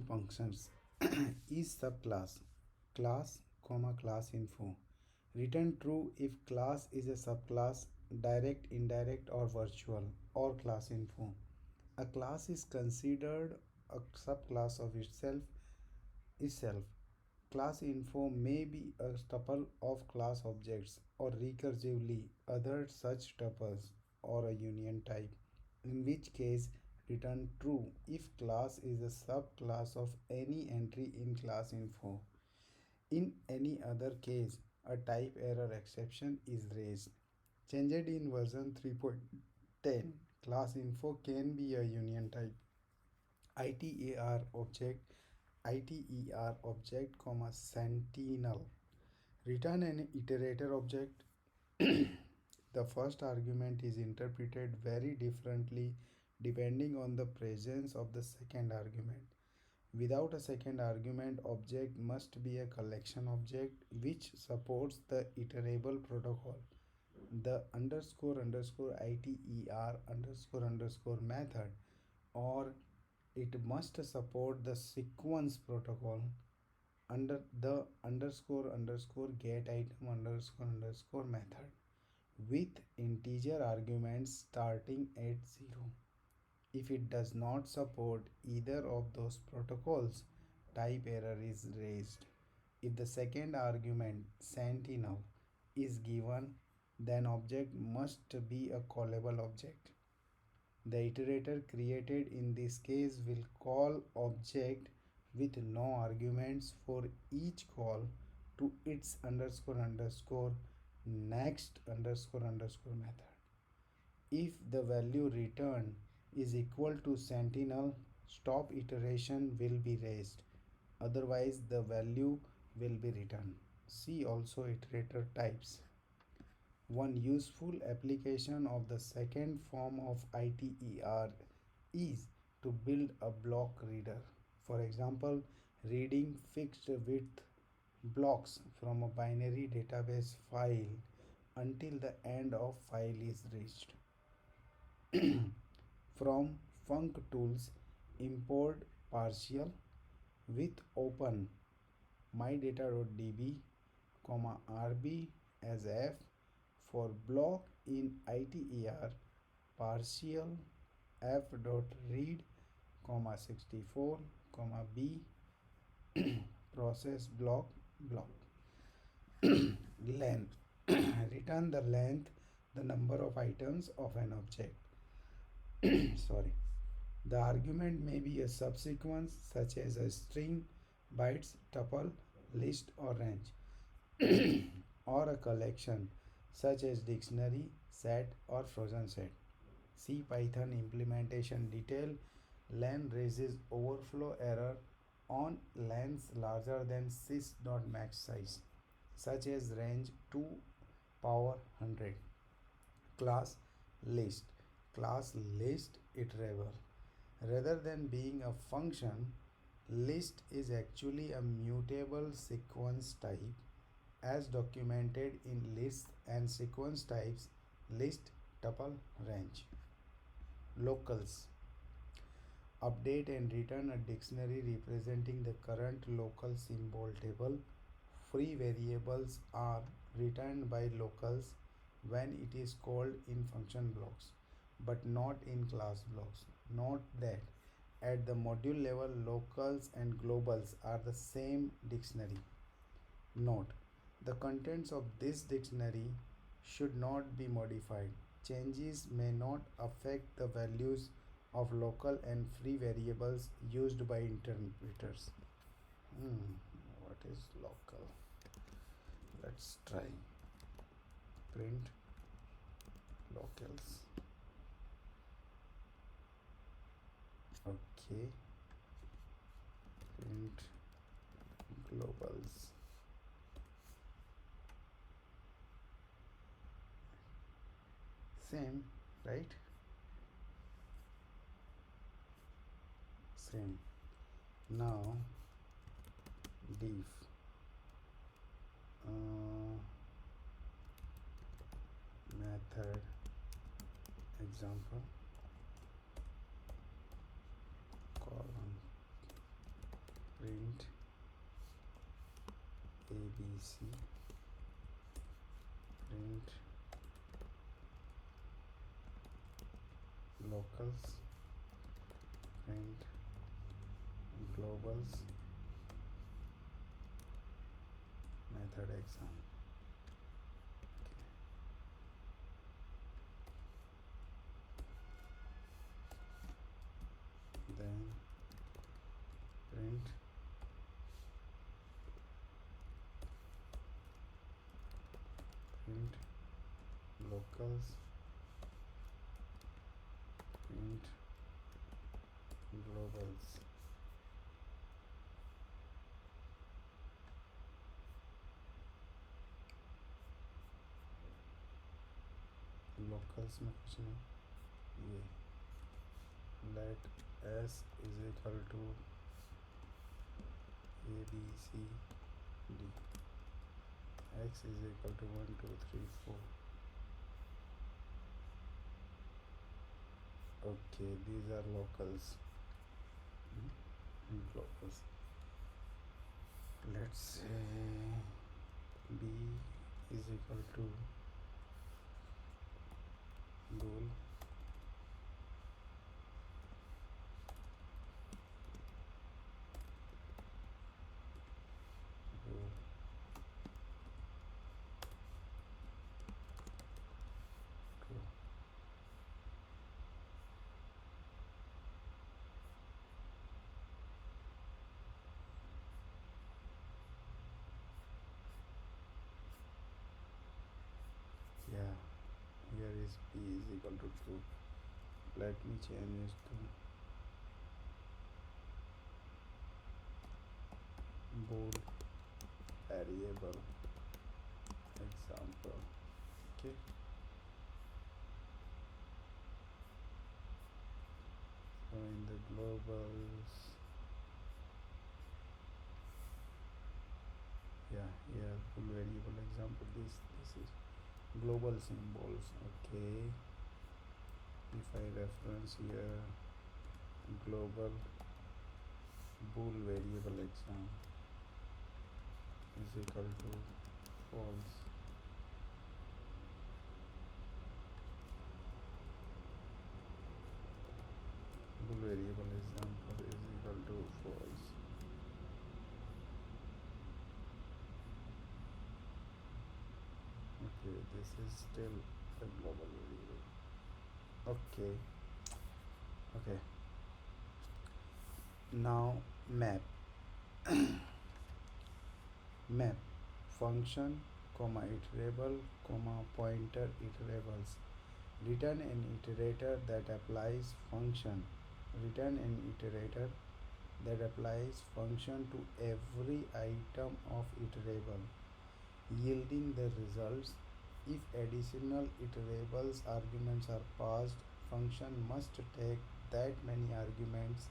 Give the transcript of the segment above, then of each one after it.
in functions is subclass class comma class info. Return true if class is a subclass, direct, indirect, or virtual, or class info. A class is considered a subclass of itself. Class info may be a tuple of class objects or recursively other such tuples or a union type, in which case return true if class is a subclass of any entry in class info. In any other case, a type error exception is raised. Changed in version 3.10, class info can be a union type. ITAR object, ITER object, comma sentinel. Return an iterator object. The first argument is interpreted very differently depending on the presence of the second argument. Without a second argument, object must be a collection object which supports the iterable protocol. The underscore underscore ITER underscore method, or it must support the sequence protocol under the underscore get item underscore method with integer arguments starting at 0. If it does not support either of those protocols, type error is raised. If the second argument, sentinel, is given, then object must be a callable object. The iterator created in this case will call object with no arguments for each call to its underscore next underscore method. If the value returned is equal to sentinel, stop iteration will be raised. Otherwise, the value will be returned. See also iterator types. One useful application of the second form of ITER is to build a block reader. For example, reading fixed width blocks from a binary database file until the end of file is reached. From functools, import partial with open mydata.db, rb as f for block in ITER, partial f.read, 64, b process block. Length. Return the length, the number of items of an object. Sorry. The argument may be a subsequence such as a string, bytes, tuple, list, or range, or a collection such as dictionary, set, or frozen set. See Python implementation detail. Len raises overflow error on lengths larger than sys.max size, such as range 2 power 100. Class list. Class list iterable. Rather than being a function, list is actually a mutable sequence type as documented in lists and sequence types list, tuple, range. Locals. Update and return a dictionary representing the current local symbol table. Free variables are returned by locals when it is called in function blocks, but not in class blocks. Note that at the module level, locals and globals are the same dictionary. Note, the contents of this dictionary should not be modified. Changes may not affect the values of local and free variables used by interpreters. What is local? Let's try. Print locals. Okay. Print globals. Same, right? Same. Now div method example column print ABC, print locals, print globals, method exam. Then print print locals, print globals. locals में कुछ नहीं, ये let s is equal to a b c d, x is equal to 1 2 3 4. Okay, these are locals. Locals. Let's say b is equal to bool, bool, true. Yeah, here is b is equal to true. Let me change it to bool variable example. Okay, so in the globals, yeah, here bool variable example, this is global symbols. Okay, if I reference here global bool variable exam is equal to false, bool variable example is equal to false. Okay, this is still a global variable. Okay, okay, now map. Map function comma iterable comma pointer iterables. Return an iterator that applies function. Return an iterator that applies function to every item of iterable, yielding the results. If additional iterables arguments are passed, function must take that many arguments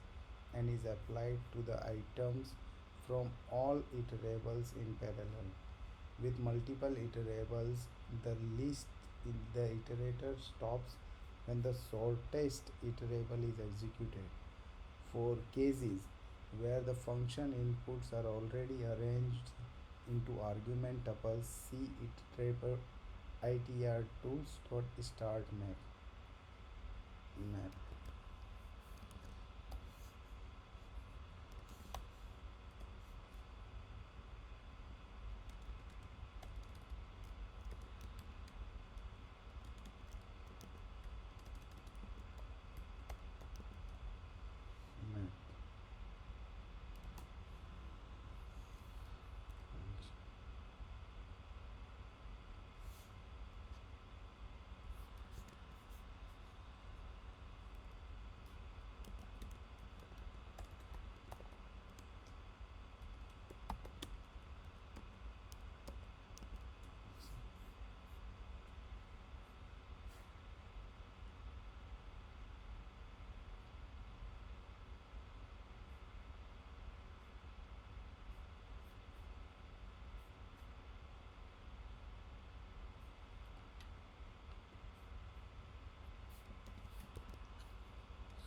and is applied to the items from all iterables in parallel. With multiple iterables, the list in the iterator stops when the shortest iterable is executed. For cases where the function inputs are already arranged into argument tuples, see iterable itr2 start map. Map.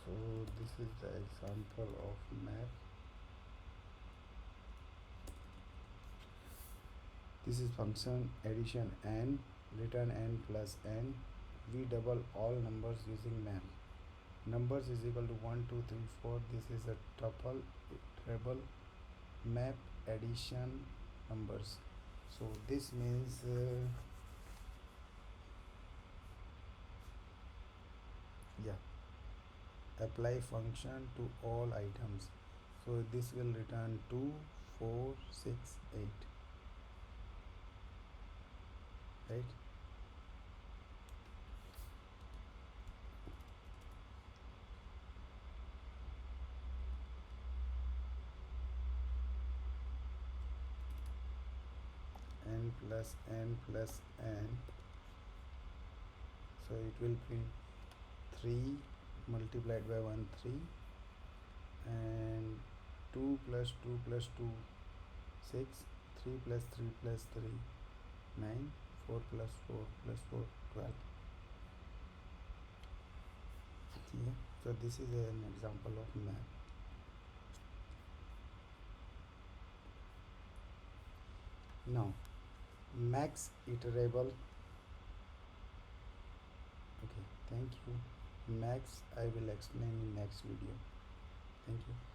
So this is the example of map. This is function addition n, return n plus n. We double all numbers using map. Numbers is equal to 1 2 3 4. This is a tuple, treble, map addition numbers. So this means yeah, apply function to all items. So this will return 2 4 6 8, right? N plus n plus n. So it will be 3 multiplied by 1 3, and 2 plus 2 plus 2 6, 3 plus 3 plus 3 9, 4 plus 4 plus 4 12. Yeah, so this is an example of map. Now max iterable. Okay, thank you. Max I will explain in next video. Thank you.